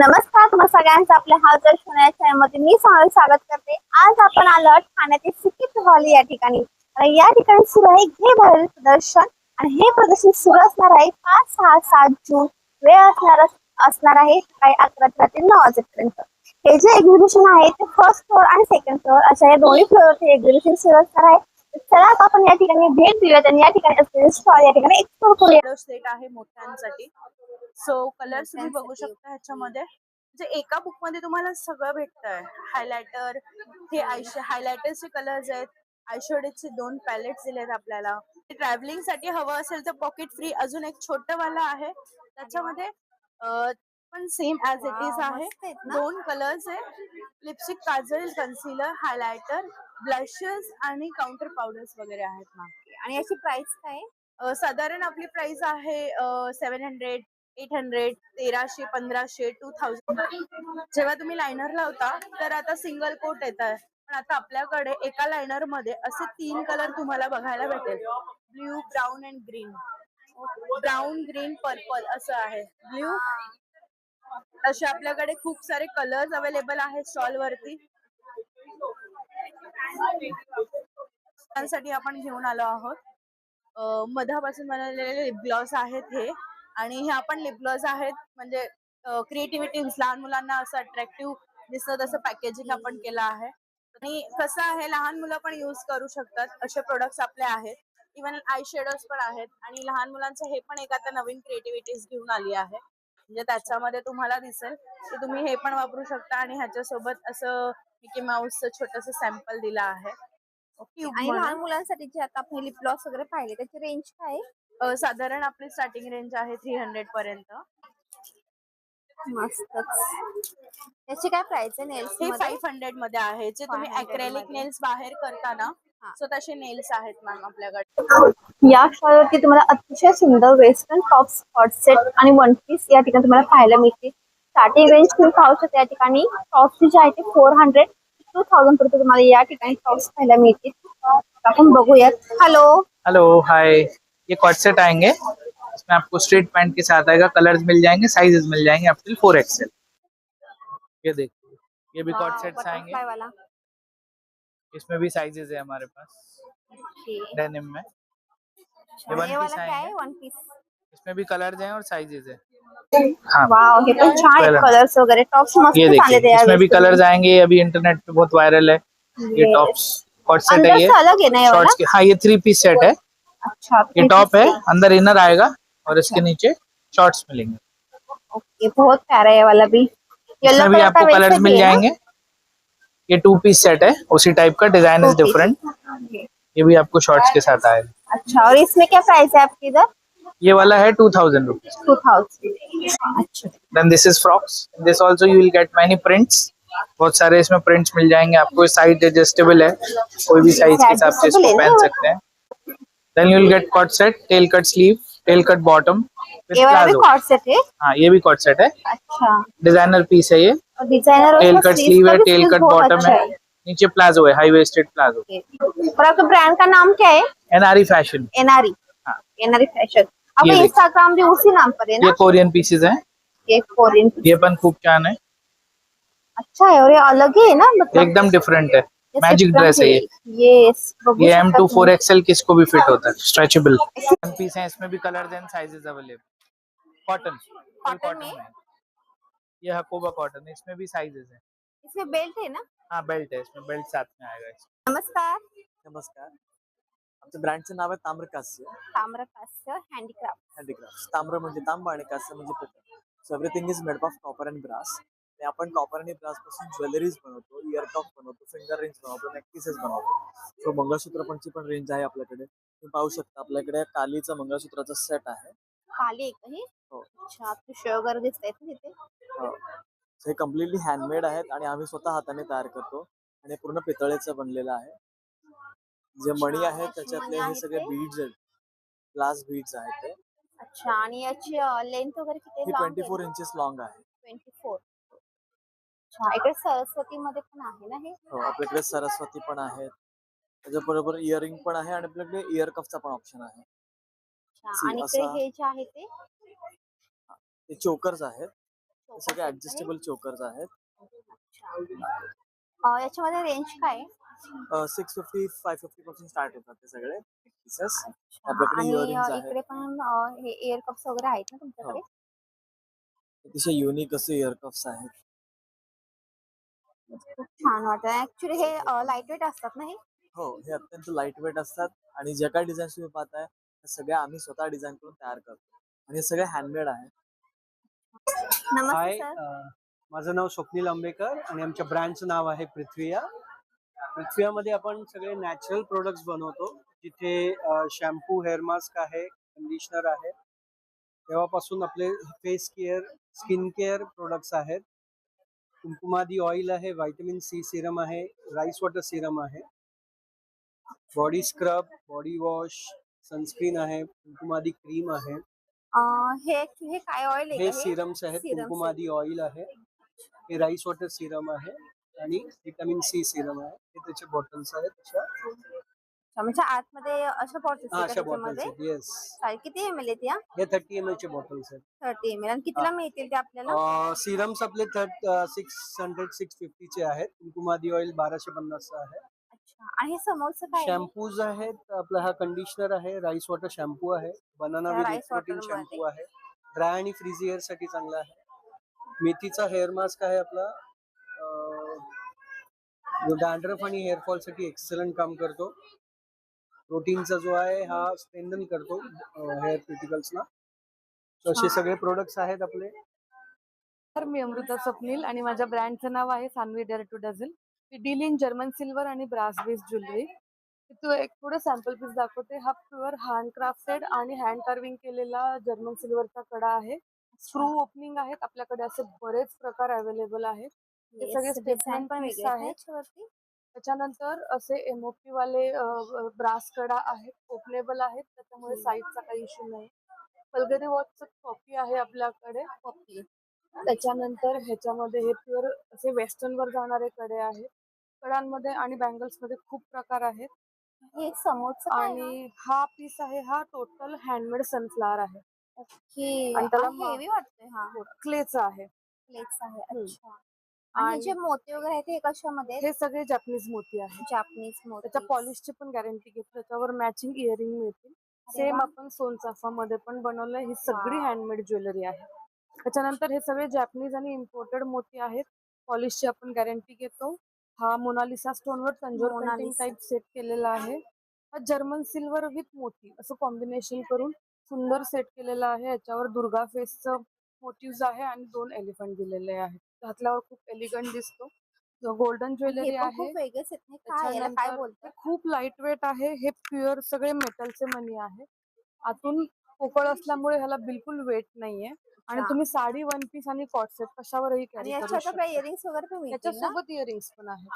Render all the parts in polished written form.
नमस्कार, तुम्हा सगळ्यांचं आपल्या हालचाल या चॅनलमध्ये मी स्वागत करते। आज आपण आलो ठाण्यातील सिकित हॉल या ठिकाणी। आणि या ठिकाणी सुरू आहे घे भारत प्रदर्शन आणि हे प्रदर्शन सुरू असणार आहे 5, 6, 7 जून। वेळ असणार आहे सकाळी 11 ते 9 वाजेपर्यंत। हे जे एक्झिबिशन आहे ते फर्स्ट फ्लोअर आणि सेकंड फ्लोअर अशा या दोन्ही फ्लोअरचे एक्झिबिशन सुरू असणार आहे। चला आता आपण या ठिकाणी भेट देऊयात आणि या ठिकाणी असलेले स्टॉल या ठिकाणी एक्सप्लोर करूया। सेट आहे मोठ्यांसाठी। सो कलर्स तुम्ही बघू शकता ह्याच्यामध्ये, म्हणजे एका बुक मध्ये तुम्हाला सगळं भेटतंय। हायलायटर, हे हायलायटरचे कलर्स आहेत। आयशॅडोचे 2 पॅलेट्स दिलेत आपल्याला। ट्रॅव्हलिंग साठी हवं असेल तर पॉकेट फ्री अजून एक छोटं वाला आहे त्याच्यामध्ये, पण सेम ऍज इट इज आहे। 2 कलर्स आहे, lipstick, Kajal, concealer, highlighter, blushes आणि काउंटर पावडर्स वगैरे आहेत ना। आणि याची प्राइस काय? साधारण आपली प्राइस आहे 700, 800, 1300, 1500, 2000। जेव्हा तुम्ही लायनर लावता तर आता सिंगल कोट येत आहे, पण आता आपल्याकडे एका लायनर मध्ये असे 3 कलर तुम्हाला बघायला भेटेल। Blue, brown and green. Brown, green, purple असं आहे। ब्ल्यू असे आपल्याकडे खूप सारे कलर्स अवेलेबल आहेत स्टॉल वरती। त्यासाठी आपण घेऊन आलो आहोत। मधापासून बनवलेले लिप ग्लॉस आहेत हे, आणि ह्या पण लिप ग्लॉस आहेत, म्हणजे क्रिएटिव्हिटी लहान मुलांना असं अट्रॅक्टिव्ह दिसतं तसं पॅकेजिंग आपण केलं आहे। आणि कसं आहे, लहान मुलं पण यूज करू शकतात असे प्रोडक्ट्स आपले आहेत। इव्हन आय शेडोज पण आहेत, आणि लहान मुलांचं हे पण एक आता नवीन क्रिएटिव्हिटीज घेऊन आली आहे। म्हणजे त्याच्यामध्ये तुम्हाला दिसेल की तुम्ही हे पण वापरू शकता, आणि ह्याच्यासोबत असं मिकी माऊसचं छोटंसं सॅम्पल दिलं आहे। आणि लहान मुलांसाठी जे आता आपण लिप ग्लॉस वगैरे पाहिले त्याची रेंज काय आहे? साधारण आपली स्टार्टिंग रेंज आहे 300 पर्यंत। मस्तच। याची काय प्राइस आहे नेल्स हे मध्ये? 500 मध्ये आहे। जे तुम्ही 500 अक्रेलिक मध्ये। नेल्स बाहेर करता ना, सो तसे नेल्स आहेत मॅम आपल्याकडे। या स्टॉलवरती तुम्हाला अतिशय सुंदर वेस्टर्न टॉप्स, हॉट सेट आणि वन पीस या ठिकाणी तुम्हाला पाहायला मिळतील। स्टार्टिंग रेंज तुम्ही पाहू शकता या ठिकाणी टॉप्स जे आहे ते 400 to 2000 पर्यंत तुम्हाला या ठिकाणी टॉप्स पाहायला मिळतील। आपण बघूयात। हेलो हेलो, हाय। ये कॉट सेट आएंगे, इसमें आपको स्ट्रेट पैंट के साथ आएगा। कलर्स मिल जाएंगे, साइजेस मिल जाएंगे अप टिल 4XL। ये देखिए, ये भी कॉट सेट्स आएंगे। बटरफ्लाई वाला। इसमें भी साइजेस है हमारे पास डेनिम में। ये वन ये पीस वाला क्या आएंगे, है? One piece. इसमें भी कलर्स हैं और साइजेस है। हाँ, वाव, हे पण छान है, कलर्स वगैरे टॉप्स मस्त ये चाले देखिए, थे यार। इसमें भी कलर्स आएंगे। अभी इंटरनेट पे बहुत वायरल है ये टॉप्स। कॉट सेट है अंदर ये, से अलग है ना ये वाला? शॉर्ट्स के। हाँ, ये 3 पीस सेट है। अच्छा, ये टॉप है, अंदर इनर आएगा और अच्छा। इसके नीचे शॉर्ट्स मिलेंगे। ओके, बहुत प्यारा है ये वाला भी। येलो इसमें भी कलर का आपको वैसे कलर्स भी मिल है ना? जाएंगे। ये 2 पीस सेट है, उसी टाइप का, design is Two piece। Different. Okay। ये भी आपको शॉर्ट्स के साथ आएगा। अच्छा, और इसमें क्या प्राइस है आपकी इधर? ये वाला है 2000 रुपीज। 2000। अच्छा। Then this is frocks. This also you will get many prints. बहुत सारे इसमें प्रिंट्स मिल जाएंगे आपको। साइज एडजस्टेबल है, कोई भी साइज के हिसाब से इसको पहन सकते हैं। Then you will get coat set, tail cut sleeve, tail cut bottom with ये वाला भी प्लाजो। कॉर्ड सेट है? हाँ, ये भी कॉट सेट है। अच्छा। डिजाइनर पीस है ये। और डिजाइनर और टेल इसका कट स्लीव स्लीव का है, भी टेल स्लीव कट बहुत बॉटम अच्छा है, है। नीचे प्लाजो है, हाई वेस्टेड प्लाजो। और आपके ब्रांड का नाम क्या है? NRE fashion. एनआरई। हाँ, एनआरई फैशन। आपका ये इंस्टाग्राम भी उसी नाम पर है ये ना? कोरियन पीसेस हैं। ये कोरियन। ये पण खूप छान है, अच्छा है, और ये अलग ही है ना, मतलब एकदम डिफरेंट है। ये मैजिक different ड्रेस है ये। बघू ये शकता M2 तुम्ही। 4XL किसको भी फिट होता है, स्ट्रेचेबल। वन पीस है, इसमें भी colours end sizes available. Cotton, फुल कॉटन कॉटन में? में। ये हकोबा कॉटन है, इसमें भी साइजेस है। इसमें बेल्ट है ना? हाँ, बेल्ट है, इसमें बेल्ट साथ में आएगा इसमें। नमस्कार। नमस्कार. आमच्या ब्रँडचं नाव आहे ताम्रकास्य ताम्रकास्य हँडीक्राफ्ट. ताम्र म्हणजे तांबा आणि कास्य म्हणजे पितळ. So everything is made of copper and brass. आणि आपण कॉपर आणि ब्रास पासून ज्वेलरीज बनवतो, इयर कप बनवतो, फिंगर रिंग्स बनवतो, नेकपीसेस बनवतो. सो मंगळसूत्रपणची पण रेंज आहे आपल्याकडे. तुम्ही पाहू शकता आपल्याकडे कालीचा मंगळसूत्राचा सेट आहे. काली आहे का हे? हो. अच्छा, पिशव्या वगैरे दिसतायत ना तिथे? हो. हे कम्प्लिटली हँडमेड आहेत आणि आम्ही स्वतः हाताने तयार करतो, आणि पूर्ण पितळेचं बनलेलं आहे. जे मणी आहेत त्याच्यातले हे सगळे बीड्स आहेत, ग्लास बीड्स आहेत ते. अच्छा, आणि याची लेंथ वगैरे किती हे लॉंग आहे? 24 इंचेस लॉंग आहे. 24। अच्छा, इकडे सरस्वती मध्ये पण आहे ना हे? हो, आपल्याकडे सरस्वती पण आहेत, त्याच्याबरोबर इयरिंग पण आहे, आणि आपल्याकडे इयर कफचा पण ऑप्शन आहे. अच्छा, आणि इकडे हे जे आहे ते ते चोकर्स आहेत. हे सगळे ऍडजस्टेबल चोकर्स आहेत. याच्यामध्ये रेंज काय आहे? 650 550 पासून स्टार्ट होतात ते सगळे पीसेस. आपल्याकडे आणि इयरिंग्स आहेत. इकडे पण हे इयर कप्स वगैरे आहेत ना तुमच्याकडे? हो. अतिशय युनिक असे इयर कप्स आहेत. खूप छान वाटतं. ऍक्च्युली हे लाईट वेट असतात ना हे? हो, हे अत्यंत लाईट वेट असतात आणि ज्या काही डिझाईन्स तुम्ही पाहताय त्या सगळ्या आम्ही स्वतः डिझाईन करून तयार करतो आणि हे सगळे हँडमेड आहे. नमस्ते हाय, सर. माझं नाव स्वप्नील आंबेकर आणि आमच्या ब्रँडचं नाव आहे पृथ्विया. पृथ्वियामध्ये आपण सगळे नॅचरल प्रोडक्ट्स बनवतो. जिथे शॅम्पू, हेअर मास्क आहे, कंडिशनर आहे. तेव्हापासून आपले face care, skin care products आहेत. कुंकुमादी ऑइल आहे, व्हिटॅमिन सी सिरम आहे, राईस वॉटर सिरम आहे, body scrub, body wash, sunscreen आहे, कुंकुमादी क्रीम आहे. हे काय ऑइल आहे हे का हे? सिरम्स आहेत, Serums कुंकुमादी ऑइल आहे, हे राईस वॉटर सिरम आहे आणि व्हिटॅमिन सी सिरम आहे. हे त्याचे बॉटल्स आहेत. अच्छा, म्हणजे आतमध्ये अशा बॉटल्स आहेत का अशा बॉटल्स त्याच्यामध्ये? आहेत. येस, चालेल. किती ml आहेत या? हे 30 ml चे बॉटल्स आहेत. 30 ml. आणि कितीला मिळतील ते आपल्याला? सिरम्स आपले 600 650 चे आहेत. कुंकुमादी ऑइल 1250 आहे. अच्छा. आणि हे समोरचं काय आहे? शॅम्पूज आहेत. आपला हा कंडिशनर आहे, राईस वॉटर शॅम्पू आहे, banana with rice protein water shampoo आहे, ड्राय आणि फ्रीझी हेअर साठी चांगला आहे. मेथीचा हेअर मास्क आहे आपला, जो डॅन्ड्रफ आणि हेअरफॉल साठी एक्सलंट काम करतो. प्रोटीनचा जो आहे हा स्ट्रेंथन करतो हेअर क्युटिकल्सना. असे सगळे प्रोडक्ट्स आहेत आपले. तर मी अमृता स्वप्नील आणि माझ्या ब्रँडचं नाव आहे Saanvi dare to dozen. We deal in German silver आणि ब्रास बेस्ड ज्वेलरी. तू एक पुढे सॅम्पल पीस दाखवते. हा प्युअर हँडक्राफ्टेड आणि हँड कार्विंग केलेला जर्मन सिल्वरचा कडा आहे. स्क्रू ओपनिंग आहेत आपल्याकडे, असे बरेच प्रकार अवेलेबल आहेत. हे सगळे डिझाईन स्टेटमेंट पण पीस वेगळे आहेत ना आहेत. याच्यावरती? त्याच्यानंतर असे एमओपी वाले ब्रास कडा आहेत, ओपनेबल आहेत, त्याच्यामुळे साईजचा काही इश्यू नाही. पल्गरी वॉचचं कॉपी आहे आपल्याकडे. कॉपी. त्याच्यानंतर ह्याच्यामध्ये हे प्युअर असे वेस्टर्न वर जाणारे कडे आहेत. कडांमध्ये आणि बँगल्स मध्ये खूप प्रकार आहेत. हे समोरचं काय आहे? आणि हा पीस आहे, हा टोटल हँडमेड सनफ्लावर आहे ओके. आणि त्याला हेवी वाटतोय हा. क्लेचा आहे. प्लेट्स आहे. हम्म. अच्छा. आणि हे जे आणि मोती वगैरे आहेत ते कशामध्ये आहेत? हे सगळे जॅपनीज मोती आहेत. जापनीज मोती. त्याच्या पॉलिशची पण गॅरंटी घेतली. त्याच्यावर मॅचिंग इयरिंग मिळतील. अरे सेम वा. आपण सोनचाफा मध्ये पण बनवलंय. ही सगळी Wow. हँडमेड ज्वेलरी आहे. त्याच्यानंतर हे सगळे जॅपनीज आणि इम्पोर्टेड मोती आहेत. पॉलिशची आपण गॅरंटी घेतो. हा मोनालिसा स्टोनवर Tanjore painting Mona Lisa. Type set केलेला आहे. हा जर्मन सिल्वर विथ मोती असं कॉम्बिनेशन करून सुंदर सेट केलेला आहे. याच्यावर दुर्गा फेसचं मोटिव्ह आहे आणि 2 एलिफंट दिलेले आहेत. घातल्यावर खूप एलिगंट दिसतो. गोल्डन हे ज्वेलरी पण आहे. खूप वेगळेच आहेत नाही काय याला काय त्याच्यानंतर बोलतात? हे खूप लाईट वेट आहे. हे प्युअर सगळे मेटलचे मणी आहे. आतून पोकळ असल्यामुळे ह्याला बिलकुल वेट नाहीये. आणि तुम्ही साडी, वन पीस आणि कॉट सेट कशावरही आणि कॅरी करू याच्यात आपल्या शकता. इयरिंग्स वगैरे पण मिळतील ना? त्याच्यासोबत इयरिंग्स पण आहेत.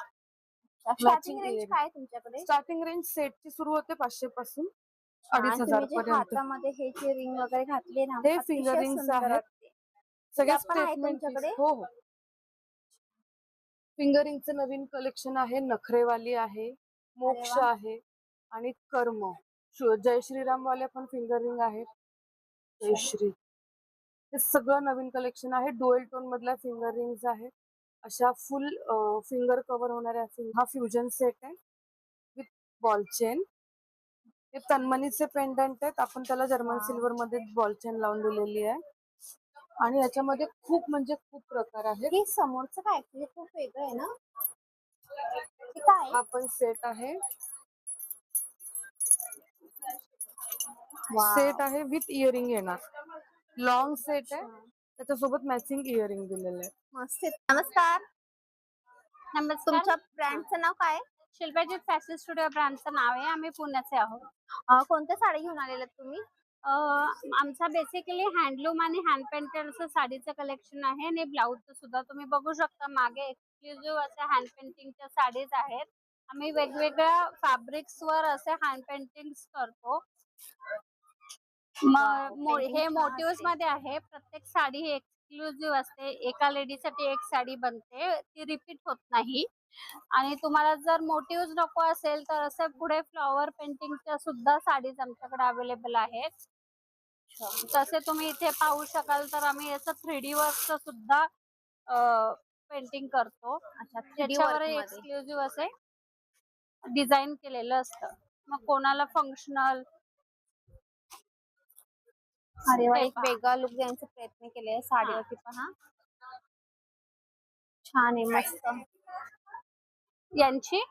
Starting matching range earring. काय आहे तुमच्याकडे? स्टार्टिंग रेंज सेटची सुरू होते 500 पासून आणि 2500 तुम्ही जे पर्यंत. हातामध्ये हे जे रिंग वगैरे घातली ना हे फिंगर अतिशय रिंग्स सुंदर आहेत. वाटते. सगळे त्या पण आहे स्टेटमेंट पीस. तुमच्याकडे? हो हो. फिंगरिंगचं नवीन कलेक्शन आहे. नखरेवाली आहे, अरे मोक्ष वा. आहे आणि कर्म. जय श्रीराम वाले पण फिंगरिंग आहेत. जय श्री. हे सगळं नवीन कलेक्शन आहे. डुएल टोन मधल्या फिंगर रिंग्स आहेत. अशा फुल फिंगर कव्हर होणाऱ्या हा फ्युजन सेट आहे विथ बॉल चेन. हे तन्मनीचे पेंडंट आहेत. आपण त्याला जर्मन सिल्वर मध्ये बॉल चेन लावून दिलेली आहे. आणि याच्यामध्ये खूप म्हणजे खूप प्रकार आहेत. हे समोरचं काय हे खूप वेगळं आहे ना? हे काय हा पण सेट आहे. सेट आहे विथ इयरिंग येणार. लॉंग सेट आहे. त्याच्यासोबत मॅचिंग इयरिंग दिलेलं आहे. मस्त. नमस्कार. नमस्कार. तुमच्या ब्रँडचं नाव काय आहे? शिल्पाजीत फॅशन स्टुडिओ ब्रँडचं नाव आहे. आम्ही पुण्याचे आहोत. कोणत्या साडी घेऊन आलेलात तुम्ही? आमचा बेसिकली हँडलूम आणि हँड पेंटेड असं साडीचं कलेक्शन आहे आणि ब्लाऊजचं सुद्धा तुम्ही बघू शकता. मागे एक्सक्लुझिव्ह अशा हँड पेंटिंगच्या साडीज आहेत. आम्ही वेगवेगळ्या फॅब्रिक्सवर असे हँड पेंटिंग्स करतो. हे मोटिव्स मध्ये आहे. प्रत्येक साडी ही एक्सक्लुझिव्ह असते. एका लेडीसाठी एक साडी बनते, ती रिपीट होत नाही. आणि तुम्हाला जर मोटिव्स नको असेल तर असं पुढे फ्लॉवर पेंटिंगच्या सुद्धा साडीज आमच्याकडे अवेलेबल आहेत. तसे तुम्ही इथे पाहू शकाल तर आम्ही याचं 3D वर्कचं सुद्धा पेंटिंग करतो. अच्छा 3D त्याच्यावर वर्क मध्ये. एक्सक्लुझिव्ह असे डिझाईन केलेलं असतं. मग कोणाला फंक्शनल अरे वा, हे एक पहा. वेगळा लुक देण्याचा प्रयत्न केलाय साडीवरती पण हा. छान आहे मस्त. यांची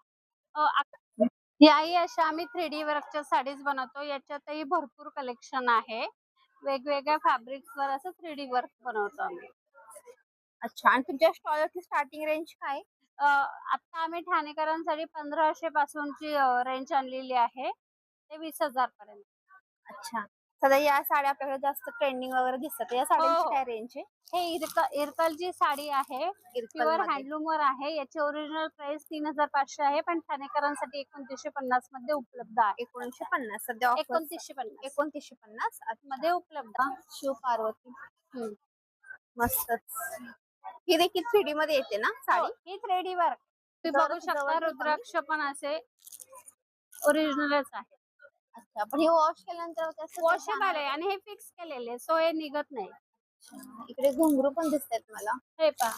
याही अशा आम्ही 3D वर्कच्या साडीज बनवतो. याच्यातही भरपूर कलेक्शन आहे. वेगवेगळ्या फॅब्रिक्स वर असं 3D वर्क बनवतो आम्ही. अच्छा, आणि तुमच्या स्टॉलवरती स्टार्टिंग रेंज काय आहे? आता आम्ही ठाणेकरांसाठी 1500 पासूनची रेंज आणलेली आहे ते 20,000 पर्यंत. अच्छा, सध्या या साड्या आपल्याकडे जास्त ट्रेंडिंग वगैरे दिसतात. या साड्यांची हो. काय रेंज आहे? हे इरकलची साडी आहे. प्युअर मध्ये. हँडलूम वर आहे. याची ओरिजिनल प्राइस 3500 आहे, पण ठाणेकरांसाठी 2950 मध्ये उपलब्ध आहे. 1950 सध्या ऑफर. 2950 2950 मध्ये उपलब्ध आहे. शिव पार्वती हम्म. मस्तच. ही देखील 3D मध्ये येते ना हो, साडी? ही 3D वर्क तुम्ही बघू शकता. जवळ रुद्राक्ष पण असे ओरिजिनलच आहे. अच्छा, पण हे वॉश केल्यानंतर कसं वॉशेबल आहे आणि हे फिक्स केलेले, सो हे निघत नाही. इकडे घुंगरू पण दिसतात मला. हे पहा.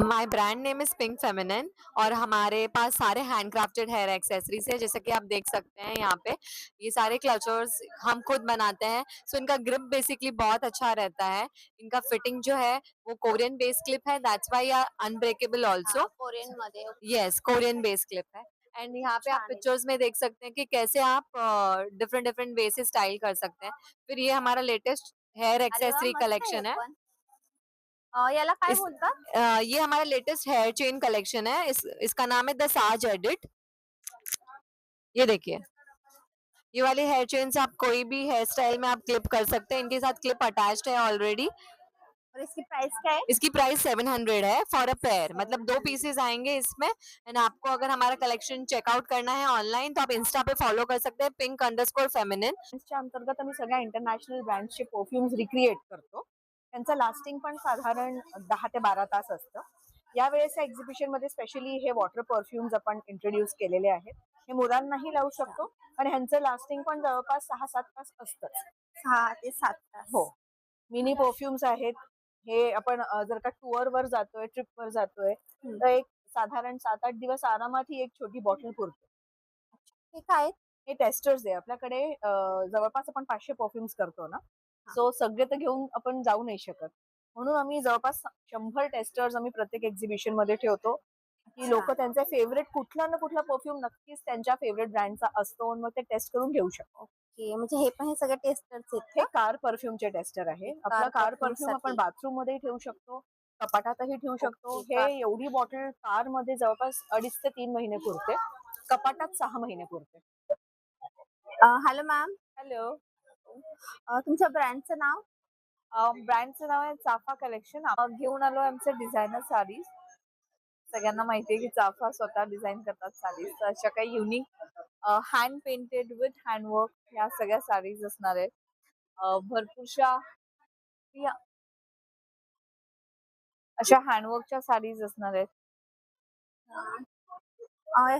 My brand name is pink feminine और हमारे पास सारे हैंडक्राफ्टेड हेयर एक्सेसरीज है, जैसे कि आप देख सकते हैं यहाँ पे ये सारे क्लचर्स हम खुद बनाते हैं। सो इनका ग्रिप बेसिकली बहुत अच्छा रहता है। इनका फिटिंग जो है वो कोरियन बेस क्लिप है, दैट्स व्हाई आर अनब्रेकेबल आल्सो। कोरियन मध्ये. यस, कोरियन बेस क्लिप है। एंड यहाँ पे आप छान है। पिक्चर्स में देख सकते हैं कि कैसे आप डिफरेंट डिफरेंट वे से स्टाइल कर सकते हैं। फिर ये हमारा लेटेस्ट हेयर अरे वा, एक्सेसरी मस्त आहे कलेक्शन है। पण. याला काय इस- बोलतात? ये हमारा लेटेस्ट हेयर चेन कलेक्शन है। इसका नाम है द साज एडिट। ये देखिए, ये वाली हेयर चेन्स आप कोई भी हेयर स्टाइल में आप क्लिप कर सकते हैं। इनके साथ क्लिप अटैच्ड है ऑलरेडी। और इसकी प्राइस क्या है? इसकी प्राइस 700 है फॉर अ पेयर, मतलब 2 पीसेस आएंगे इसमें। एंड आपको अगर हमारा कलेक्शन चेकआउट करना है ऑनलाइन तो आप इंस्टा पे फॉलो कर सकते हैं pink_feminine। च्या अंतर्गत आम्ही सगळ्या इंटरनॅशनल ब्रँड्सचे परफ्युम्स रिक्रिएट करतो. त्यांचं लास्टिंग पण साधारण 10 ते 12 तास असतं. यावेळेस या एक्झिबिशन मध्ये स्पेशली हे वॉटर परफ्युम्स आपण इंट्रोड्यूस केलेले आहेत. हे मुलांनाही लावू शकतो आणि ह्यांचं लास्टिंग पण जवळपास 6-7 तास असतंच. 6 ते 7 तास. हो, मिनी परफ्युम्स आहेत. हे आपण जर का टूर वर जातोय, ट्रिप वर जातोय तर एक साधारण 7-8 दिवस आरामात ही एक छोटी बॉटल पुरते. हे काय आहेत? हे टेस्टर्स आहे आपल्याकडे. जवळपास आपण 500 परफ्युम्स करतो ना, सो सगळे तर घेऊन आपण जाऊ नाही शकत. म्हणून आम्ही जवळपास 100 टेस्टर्स आम्ही प्रत्येक एक्झिबिशन मध्ये ठेवतो की लोक त्यांचे फेवरेट कुठला ना कुठला परफ्यूम नक्कीच त्यांच्या फेवरेट ब्रँडचा असतो आणि मग ते टेस्ट करून घेऊ शकतो. ओके, म्हणजे हे पण हे सगळे टेस्टर्स आहेत हे का? कार परफ्यूमचे टेस्टर आहे. आपला कार कार परफ्यूम परफ्यूम आपण साठी. बाथरूम मध्ये ठेवू शकतो, कपाटातही ठेवू शकतो. ओके, हे एवढी बॉटल कार मध्ये जवळपास 2.5 ते 3 महिने पुरते, कपाटात 6 महिने पुरते. हॅलो मॅम, हॅलो, तुमच्या ब्रँडचं नाव? ब्रँडचं नाव आहे चाफा कलेक्शन. घेऊन आलो आमचे डिझायनर साडीज. सगळ्यांना माहिती आहे की चाफा स्वतः डिझाईन करतात साडीज. तर अशा काही unique hand painted with handwork या सगळ्या साडीज असणार आहेत. भरपूरशा अशा हँडवर्कच्या साडीज असणार आहेत.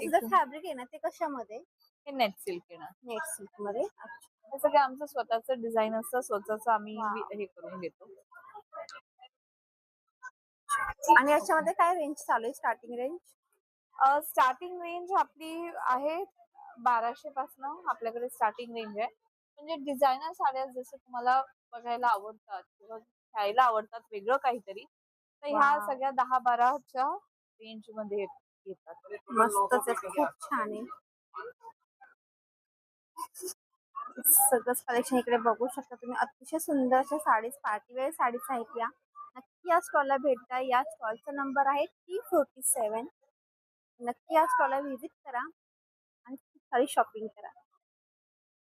याचं फॅब्रिक आहे ना ते कशामध्ये? हे नेट सिल्क येणार. नेट सिल्क मध्ये. हे सगळं आमचं स्वतःचं डिझाईन असतं, स्वतःच आम्ही हे करून घेतो. आणि याच्यामध्ये काय रेंज चालू आहे, स्टार्टिंग रेंज? स्टार्टिंग रेंज आपली आहे 1200 पासून आपल्याकडे स्टार्टिंग रेंज आहे. म्हणजे डिझायनर साड्या जसं तुम्हाला बघायला आवडतात किंवा घ्यायला आवडतात वेगळं काहीतरी, तर ह्या सगळ्या 10-12च्या रेंज मध्ये येतात. मस्तच आहे, खूप छान आहे. सगळंच कलेक्शन इकडे बघू शकता तुम्ही. अतिशय सुंदर अशा साडीज, पार्टीवेअर साडीज आहेत या. नक्की या स्टॉलला भेट द्या. या स्टॉलचा नंबर आहे T47. नक्की या स्टॉलला व्हिजिट करा आणि खूप सारी शॉपिंग करा.